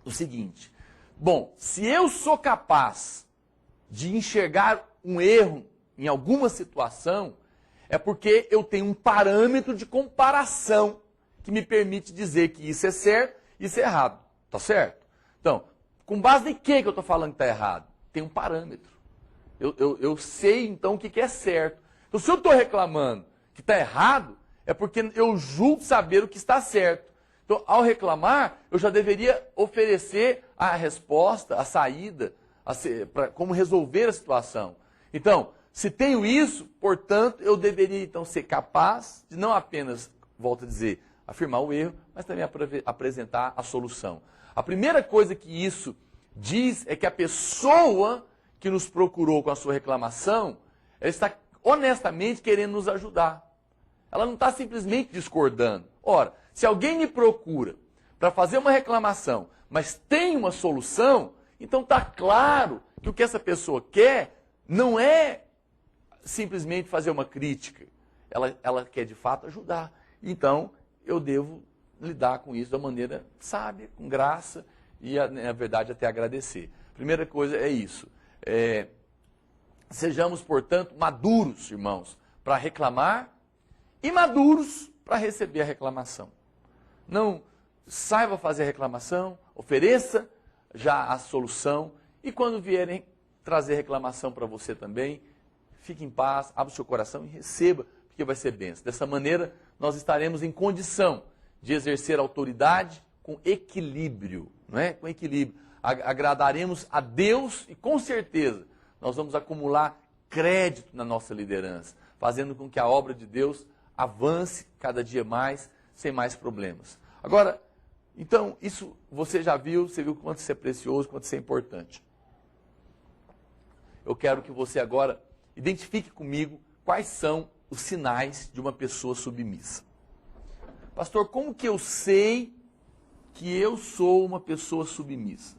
o seguinte: bom, se eu sou capaz de enxergar um erro em alguma situação, é porque eu tenho um parâmetro de comparação que me permite dizer que isso é certo e isso é errado. Tá certo? Então, com base em que eu estou falando que está errado? Tem um parâmetro. Eu sei, então, o que é certo. Então, se eu estou reclamando que está errado, é porque eu julgo saber o que está certo. Então, ao reclamar, eu já deveria oferecer a resposta, a saída, como resolver a situação. Então, se tenho isso, portanto, eu deveria então ser capaz de não apenas, volto a dizer, afirmar o erro, mas também apresentar a solução. A primeira coisa que isso diz é que a pessoa que nos procurou com a sua reclamação, ela está honestamente querendo nos ajudar. Ela não está simplesmente discordando. Ora, se alguém me procura para fazer uma reclamação, mas tem uma solução, então está claro que o que essa pessoa quer não é simplesmente fazer uma crítica. Ela quer de fato ajudar. Então, eu devo lidar com isso da maneira sábia, com graça e, na verdade, até agradecer. Primeira coisa é isso. Sejamos, portanto, maduros, irmãos, para reclamar e maduros para receber a reclamação. Não saiba fazer a reclamação, ofereça já a solução e quando vierem trazer reclamação para você também, fique em paz, abra o seu coração e receba, porque vai ser bênção. Dessa maneira, nós estaremos em condição de exercer autoridade com equilíbrio, não é? Com equilíbrio. Agradaremos a Deus e com certeza nós vamos acumular crédito na nossa liderança, fazendo com que a obra de Deus avance cada dia mais, sem mais problemas. Agora, então, isso você já viu, você viu quanto isso é precioso, quanto isso é importante. Eu quero que você agora identifique comigo quais são os sinais de uma pessoa submissa. Pastor, como que eu sei que eu sou uma pessoa submissa?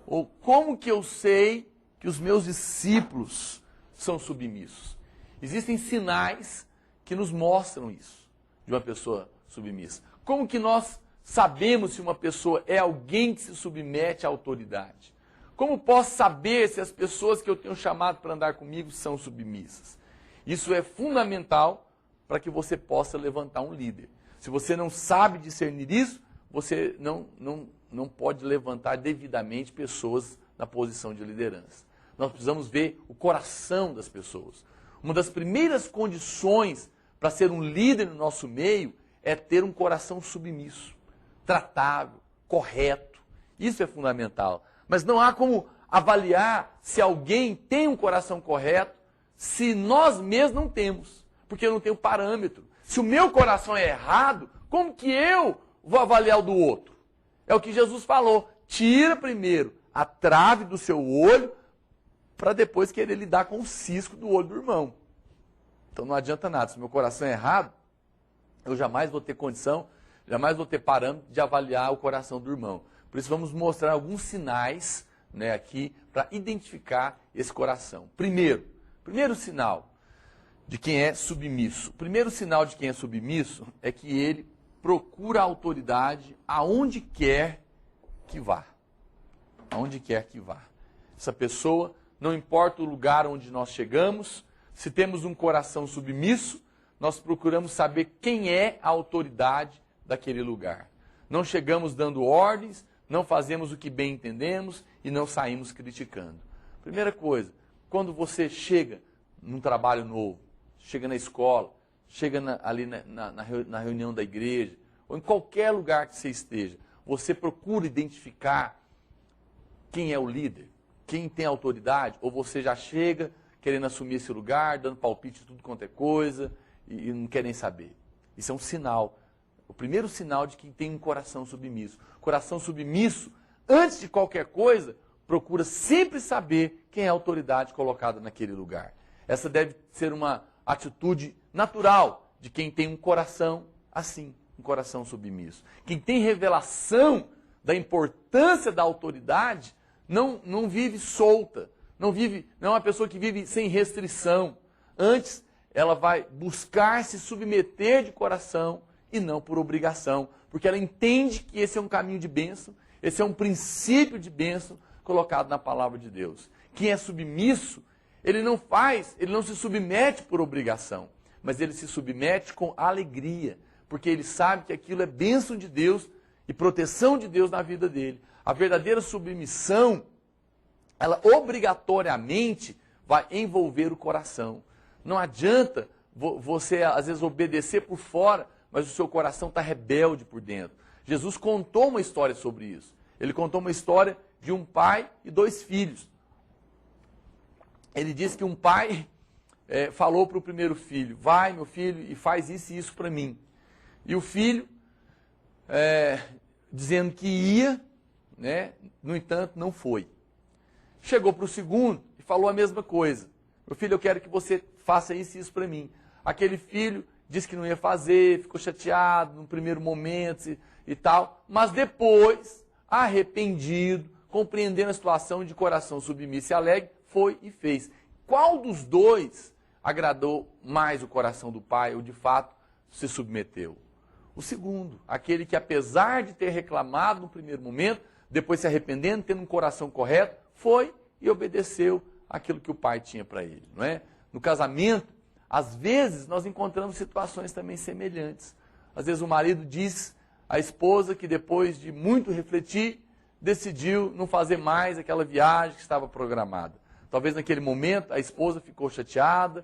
Ou como que eu sei que os meus discípulos são submissos? Existem sinais que nos mostram isso, de uma pessoa submissa. Como que nós sabemos se uma pessoa é alguém que se submete à autoridade? Como posso saber se as pessoas que eu tenho chamado para andar comigo são submissas? Isso é fundamental para que você possa levantar um líder. Se você não sabe discernir isso, você não pode levantar devidamente pessoas na posição de liderança. Nós precisamos ver o coração das pessoas. Uma das primeiras condições para ser um líder no nosso meio é ter um coração submisso, tratável, correto. Isso é fundamental. Mas não há como avaliar se alguém tem um coração correto se nós mesmos não temos, porque eu não tenho parâmetro. Se o meu coração é errado, como que eu vou avaliar o do outro? É o que Jesus falou. Tira primeiro a trave do seu olho para depois querer lidar com o cisco do olho do irmão. Então não adianta nada. Se o meu coração é errado, eu jamais vou ter condição, jamais vou ter parâmetro de avaliar o coração do irmão. Por isso vamos mostrar alguns sinais, né, aqui para identificar esse coração. Primeiro sinal de quem é submisso. O primeiro sinal de quem é submisso é que ele procura a autoridade aonde quer que vá. Aonde quer que vá. Essa pessoa, não importa o lugar onde nós chegamos, se temos um coração submisso, nós procuramos saber quem é a autoridade daquele lugar. Não chegamos dando ordens, não fazemos o que bem entendemos e não saímos criticando. Primeira coisa, quando você chega num trabalho novo, chega na escola, chega ali na reunião da igreja, ou em qualquer lugar que você esteja, você procura identificar quem é o líder, quem tem autoridade, ou você já chega querendo assumir esse lugar, dando palpite de tudo quanto é coisa, e não quer nem saber. Isso é um sinal, o primeiro sinal de quem tem um coração submisso. Coração submisso, antes de qualquer coisa, procura sempre saber quem é a autoridade colocada naquele lugar. Essa deve ser uma atitude natural de quem tem um coração assim, um coração submisso. Quem tem revelação da importância da autoridade, não vive solta, não é uma pessoa que vive sem restrição. Antes, ela vai buscar se submeter de coração e não por obrigação, porque ela entende que esse é um caminho de bênção, esse é um princípio de bênção colocado na palavra de Deus. Quem é submisso, ele não se submete por obrigação, mas ele se submete com alegria, porque ele sabe que aquilo é bênção de Deus e proteção de Deus na vida dele. A verdadeira submissão, ela obrigatoriamente vai envolver o coração. Não adianta você, às vezes, obedecer por fora, mas o seu coração está rebelde por dentro. Jesus contou uma história sobre isso. Ele contou uma história de um pai e 2 filhos. Ele disse que um pai falou para o primeiro filho: vai, meu filho, e faz isso e isso para mim. E o filho, dizendo que ia, né, no entanto, não foi. Chegou para o segundo e falou a mesma coisa: meu filho, eu quero que você faça isso e isso para mim. Aquele filho disse que não ia fazer, ficou chateado no primeiro momento e tal, mas depois, arrependido, compreendendo a situação, de coração submisso e alegre, foi e fez. Qual dos dois agradou mais o coração do pai, ou de fato se submeteu? O segundo, aquele que, apesar de ter reclamado no primeiro momento, depois se arrependendo, tendo um coração correto, foi e obedeceu aquilo que o pai tinha para ele, não é? No casamento, às vezes nós encontramos situações também semelhantes. Às vezes o marido diz à esposa que, depois de muito refletir, decidiu não fazer mais aquela viagem que estava programada. Talvez naquele momento a esposa ficou chateada,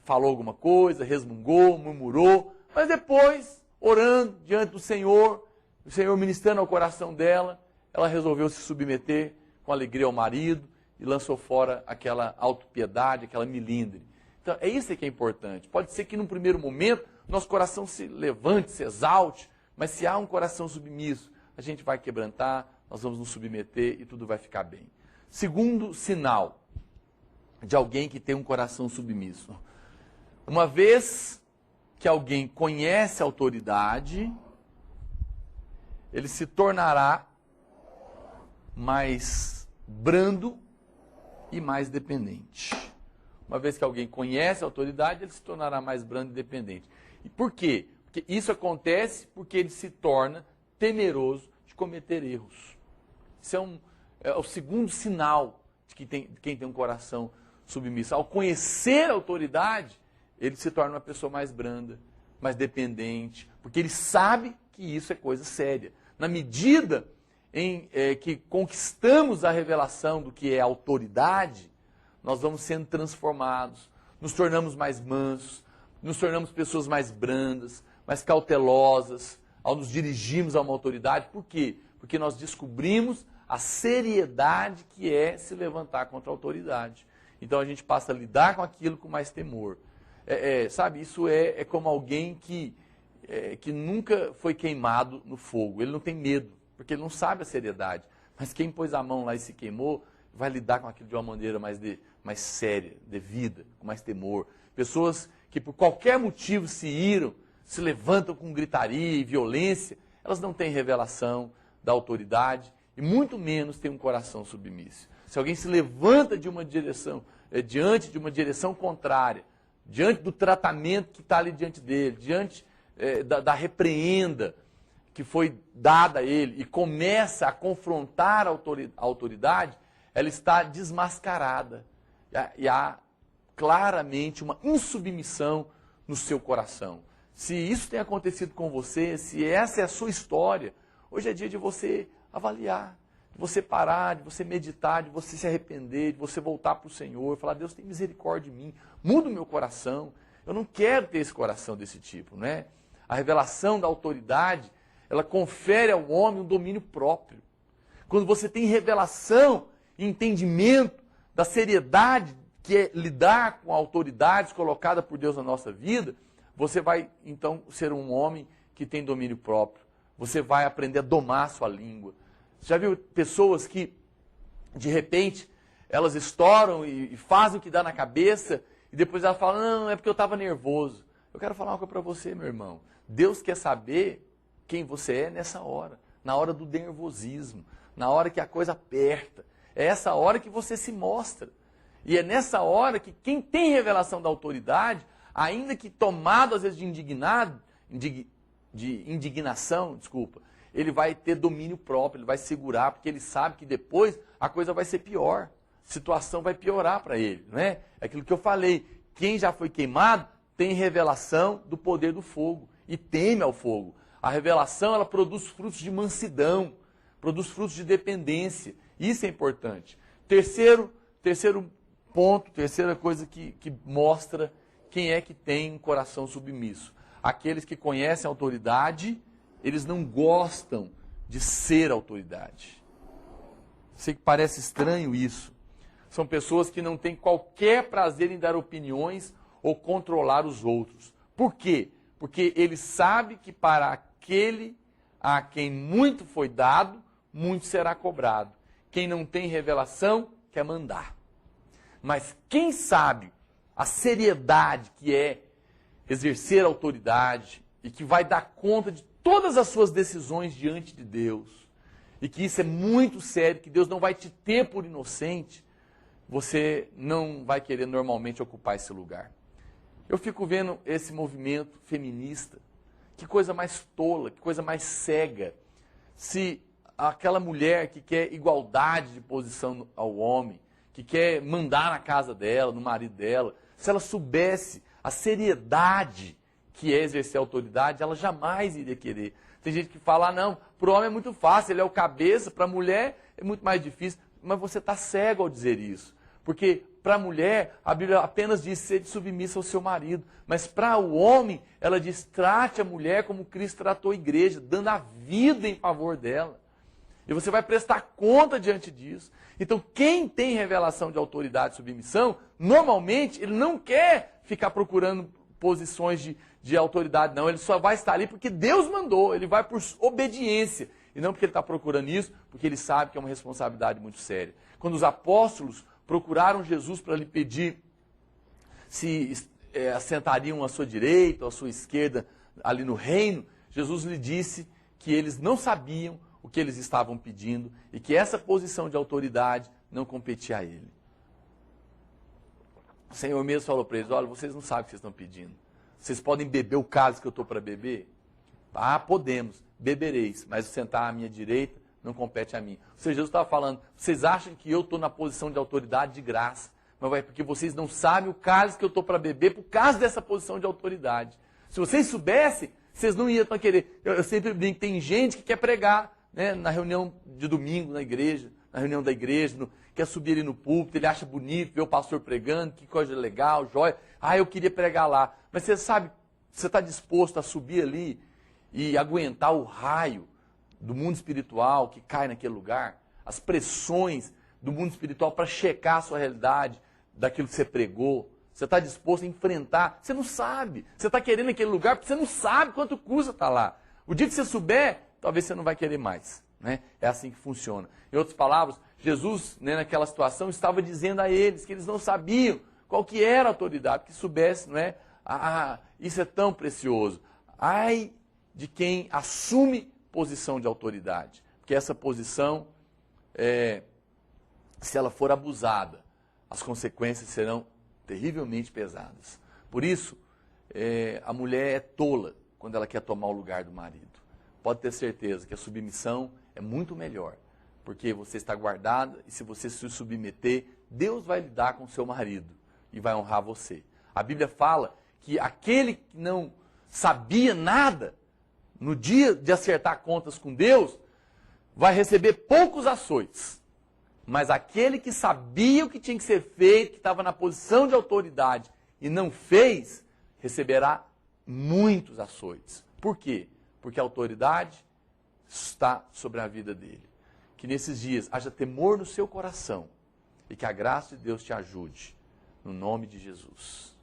falou alguma coisa, resmungou, murmurou, mas depois, orando diante do Senhor, o Senhor ministrando ao coração dela, ela resolveu se submeter com alegria ao marido e lançou fora aquela autopiedade, aquela milindre. Então, é isso que é importante. Pode ser que num primeiro momento nosso coração se levante, se exalte, mas se há um coração submisso, a gente vai quebrantar, nós vamos nos submeter e tudo vai ficar bem. Segundo sinal de alguém que tem um coração submisso: uma vez que alguém conhece a autoridade, ele se tornará mais brando e mais dependente. Uma vez que alguém conhece a autoridade, ele se tornará mais brando e dependente. E por quê? Porque isso acontece porque ele se torna temeroso de cometer erros. Isso é o segundo sinal de quem tem um coração submisso. Ao conhecer a autoridade, ele se torna uma pessoa mais branda, mais dependente, porque ele sabe que isso é coisa séria. Na medida em que conquistamos a revelação do que é autoridade, nós vamos sendo transformados, nos tornamos mais mansos, nos tornamos pessoas mais brandas, mais cautelosas, ao nos dirigirmos a uma autoridade. Por quê? Porque nós descobrimos a seriedade que é se levantar contra a autoridade. Então a gente passa a lidar com aquilo com mais temor. Sabe, isso é como alguém que nunca foi queimado no fogo. Ele não tem medo, porque ele não sabe a seriedade. Mas quem pôs a mão lá e se queimou, vai lidar com aquilo de uma maneira mais séria, devida, com mais temor. Pessoas que por qualquer motivo se iram, se levantam com gritaria e violência, elas não têm revelação da autoridade e muito menos têm um coração submisso. Se alguém se levanta de uma direção, diante de uma direção contrária, diante do tratamento que está ali diante dele, diante da repreenda que foi dada a ele, e começa a confrontar a autoridade, ela está desmascarada. E há claramente uma insubmissão no seu coração. Se isso tem acontecido com você, se essa é a sua história, hoje é dia de você avaliar, de você parar, de você meditar, de você se arrepender, de você voltar para o Senhor, falar: Deus, tem misericórdia de mim, muda o meu coração, Eu não quero ter esse coração desse tipo, não é? A revelação da autoridade, ela confere ao homem um domínio próprio. Quando você tem revelação e entendimento da seriedade que é lidar com autoridades colocadas por Deus na nossa vida, você vai, então, ser um homem que tem domínio próprio. Você vai aprender a domar a sua língua. Você já viu pessoas que, de repente, elas estouram e fazem o que dá na cabeça, e depois elas falam, não, é porque eu estava nervoso. Eu quero falar uma coisa para você, meu irmão. Deus quer saber quem você é nessa hora, na hora do nervosismo, na hora que a coisa aperta. É essa hora que você se mostra. E é nessa hora que quem tem revelação da autoridade, ainda que tomado às vezes de indignação, ele vai ter domínio próprio, ele vai segurar, porque ele sabe que depois a coisa vai ser pior. A situação vai piorar para ele, não é? É aquilo que eu falei, quem já foi queimado tem revelação do poder do fogo e teme ao fogo. A revelação, ela produz frutos de mansidão, produz frutos de dependência. Isso é importante. Terceiro ponto, terceira coisa que mostra quem é que tem um coração submisso. Aqueles que conhecem a autoridade, eles não gostam de ser autoridade. Sei que parece estranho isso. São pessoas que não têm qualquer prazer em dar opiniões ou controlar os outros. Por quê? Porque ele sabe que para aquele a quem muito foi dado, muito será cobrado. Quem não tem revelação, quer mandar. Mas quem sabe a seriedade que é exercer a autoridade e que vai dar conta de todas as suas decisões diante de Deus, e que isso é muito sério, que Deus não vai te ter por inocente, você não vai querer normalmente ocupar esse lugar. Eu fico vendo esse movimento feminista, que coisa mais tola, que coisa mais cega. Se aquela mulher que quer igualdade de posição ao homem, que quer mandar na casa dela, no marido dela, se ela soubesse a seriedade que é exercer a autoridade, ela jamais iria querer. Tem gente que fala, não, para o homem é muito fácil, ele é o cabeça, para a mulher é muito mais difícil. Mas você está cego ao dizer isso. Porque para a mulher, a Bíblia apenas diz ser submissa ao seu marido. Mas para o homem, ela diz, trate a mulher como Cristo tratou a igreja, dando a vida em favor dela. E você vai prestar conta diante disso. Então, quem tem revelação de autoridade e submissão, normalmente, ele não quer ficar procurando posições de autoridade, não. Ele só vai estar ali porque Deus mandou. Ele vai por obediência. E não porque ele está procurando isso, porque ele sabe que é uma responsabilidade muito séria. Quando os apóstolos procuraram Jesus para lhe pedir se assentariam à sua direita ou à sua esquerda ali no reino, Jesus lhe disse que eles não sabiam o que eles estavam pedindo e que essa posição de autoridade não competia a ele. O Senhor mesmo falou para eles, olha, vocês não sabem o que vocês estão pedindo. Vocês podem beber o cálice que eu estou para beber? Ah, podemos, bebereis, mas sentar à minha direita não compete a mim. Ou seja, Jesus estava falando, vocês acham que eu estou na posição de autoridade de graça, mas é porque vocês não sabem o cálice que eu estou para beber por causa dessa posição de autoridade. Se vocês soubessem, vocês não iam querer. Eu sempre brinco, tem gente que quer pregar, né, na reunião de domingo na igreja, na reunião da igreja, quer subir ali no púlpito, ele acha bonito, ver o pastor pregando, que coisa legal, jóia. Ah, eu queria pregar lá. Mas você sabe, você está disposto a subir ali e aguentar o raio do mundo espiritual que cai naquele lugar? As pressões do mundo espiritual para checar a sua realidade daquilo que você pregou? Você está disposto a enfrentar? Você não sabe. Você está querendo aquele lugar porque você não sabe quanto custa estar lá. O dia que você souber, talvez você não vai querer mais. Né? É assim que funciona. Em outras palavras, Jesus, né, naquela situação, estava dizendo a eles que eles não sabiam qual que era a autoridade, que soubesse, não é? Isso é tão precioso. Ai de quem assume posição de autoridade, porque essa posição, se ela for abusada, as consequências serão terrivelmente pesadas. Por isso, a mulher é tola quando ela quer tomar o lugar do marido. Pode ter certeza que a submissão é muito melhor, porque você está guardada e se você se submeter, Deus vai lidar com o seu marido e vai honrar você. A Bíblia fala que aquele que não sabia nada, no dia de acertar contas com Deus, vai receber poucos açoites. Mas aquele que sabia o que tinha que ser feito, que estava na posição de autoridade e não fez, receberá muitos açoites. Por quê? Porque a autoridade está sobre a vida dele. Que nesses dias haja temor no seu coração e que a graça de Deus te ajude. No nome de Jesus.